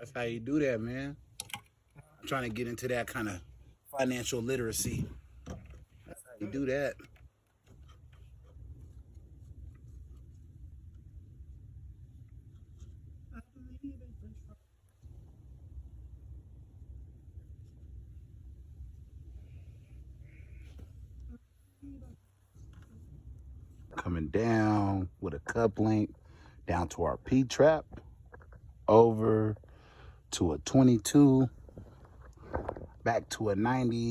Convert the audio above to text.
That's how you do that, man. I'm trying to get into that kind of financial literacy. That's how you do that. Coming down with a cup link down to our P-trap, over to a 22, back to a 90.